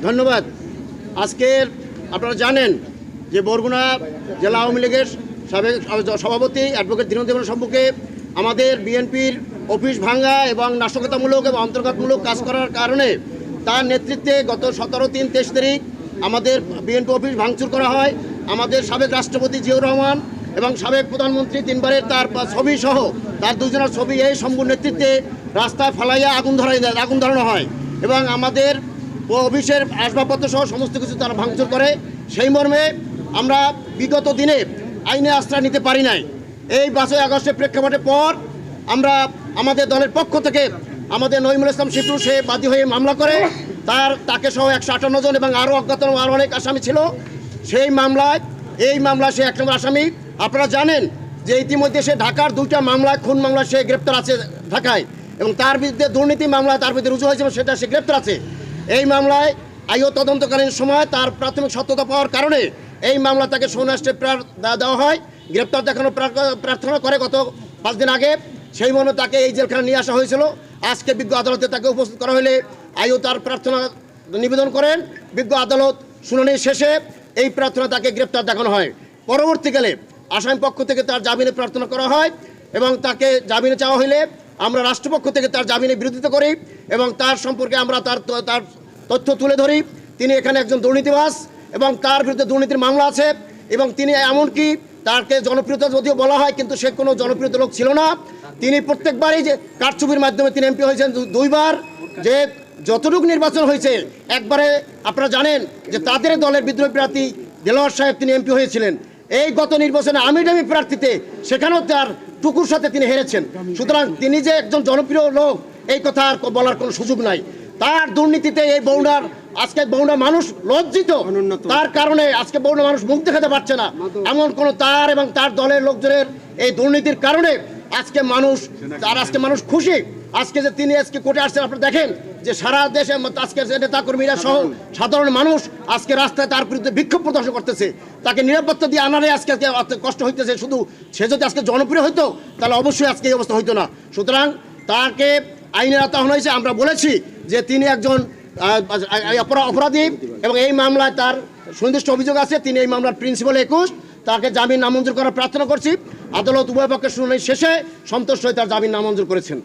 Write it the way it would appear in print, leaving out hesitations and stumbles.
ধন্যবাদ। আজকের আপনারা জানেন যে বরগুনা জেলা আওয়ামী লীগের সাবেক সভাপতি অ্যাডভোকেট দীনবন্ধু সম্পর্কে আমাদের বিএনপির অফিস ভাঙ্গা এবং নাশকতামূলক এবং অন্তর্ঘাতমূলক কাজ করার কারণে তার নেতৃত্বে গত 17-3-23 তারিখ আমাদের বিএনপি অফিস ভাঙচুর করা হয়। আমাদের সাবেক রাষ্ট্রপতি জিয়াউর রহমান এবং সাবেক প্রধানমন্ত্রী তিনবারের তার ছবি সহ তার দুজনের ছবি এই সম্পূর্ণ নেতৃত্বে রাস্তায় ফালাইয়া আগুন ধরানো হয় এবং আমাদের অফিসের আসবাবপত্র সহ সমস্ত কিছু তারা ভাঙচুর করে। সেই মর্মে আমরা বিগত দিনে আইনে আশ্রয় নিতে পারি নাই। এই 5 আগস্টের প্রেক্ষাপটের পর আমরা আমাদের দলের পক্ষ থেকে আমাদের নঈমুল ইসলাম শিপু সে বাদী হয়ে মামলা করে তাকে সহ 158 জন এবং আরও অজ্ঞাত আরও অনেক আসামি ছিল। সেই মামলায় সে 1 নম্বর আসামি। আপনারা জানেন যে ইতিমধ্যে সে ঢাকার 2টা মামলায় খুন মামলায় সে গ্রেপ্তার আছে ঢাকায় এবং তার বিরুদ্ধে দুর্নীতি মামলা তার বিরুদ্ধে রুজু হয়েছে সেটা সে গ্রেপ্তার আছে। এই মামলায় আইও তদন্তকালীন সময় তার প্রাথমিক সত্যতা পাওয়ার কারণে এই মামলা তাকে সৌরাষ্ট্রে দেওয়া হয়। গ্রেপ্তার দেখানো প্রার্থনা করে গত 5 দিন আগে। সেই মর্মে তাকে এই জেলখানা নিয়ে আসা হয়েছিল। আজকে বিজ্ঞ আদালতে তাকে উপস্থিত করা হলে আইও তার প্রার্থনা নিবেদন করেন। বিজ্ঞ আদালত শুনানি শেষে এই প্রার্থনা তাকে গ্রেপ্তার দেখানো হয়। পরবর্তীকালে আসামি পক্ষ থেকে তার জামিনে প্রার্থনা করা হয় এবং তাকে জামিনে চাওয়া হলে আমরা রাষ্ট্রপক্ষ থেকে তার জামিনের বিরোধিতা করি এবং তার সম্পর্কে আমরা তার তথ্য তুলে ধরি। তিনি এখানে একজন দুর্নীতিবাজ এবং তার বিরুদ্ধে দুর্নীতির মামলা আছে এবং তিনি এমনকি তাকে জনপ্রিয়তা যদিও বলা হয় কিন্তু সে কোনো জনপ্রিয় লোক ছিল না। তিনি প্রত্যেকবারই যে কারচুপির মাধ্যমে তিনি এমপি হয়েছেন 2বার। যে যতটুকু নির্বাচন হয়েছে একবারে আপনারা জানেন যে তাদের দলের বিদ্রোহী প্রার্থী দেলোয়ার সাহেব তিনি এমপি হয়েছিলেন। এই গত নির্বাচনে আমিডামি প্রার্থীতে সেখানেও তার টুকুর সাথে তিনি হেরেছেন। সুতরাং তিনি যে একজন জনপ্রিয় লোক এই কথা আর বলার কোনো সুযোগ নাই। তার দুর্নীতিতে এই বগুড়ার আজকে বগুড়া মানুষ লজ্জিত। তার কারণে আজকে বগুড়া মানুষ মুখ দেখাতে পারছে না। এমন কোনো তার এবং তার দলের লোকজনের এই দুর্নীতির কারণে আজকে মানুষ খুশি। আজকে যে তিনি আজকে কোর্টে আসছেন আপনারা দেখেন যে সারা দেশে আজকে নেতাকর্মীরা সহ সাধারণ মানুষ আজকে রাস্তায় তার বিরুদ্ধে বিক্ষোভ প্রদর্শন করতেছে। তাকে নিরাপত্তা দিয়ে আনারে আজকে কষ্ট হইতেছে। শুধু সে যদি আজকে জনপ্রিয় হইতো তাহলে অবশ্যই আজকে এই অবস্থা হইতো না। সুতরাং তাকে আইনের আওতায় হয়েছে। আমরা বলেছি যে তিনি একজন অপরাধী এবং এই মামলায় তার সুনির্দিষ্ট অভিযোগ আছে। তিনি এই মামলার প্রিন্সিপাল 21 তাকে জামিন নামঞ্জুর করার প্রার্থনা করছি। আদালত উভয় পক্ষের শুনানি শেষে সন্তুষ্ট হয়ে তার জামিন নামঞ্জুর করেছেন।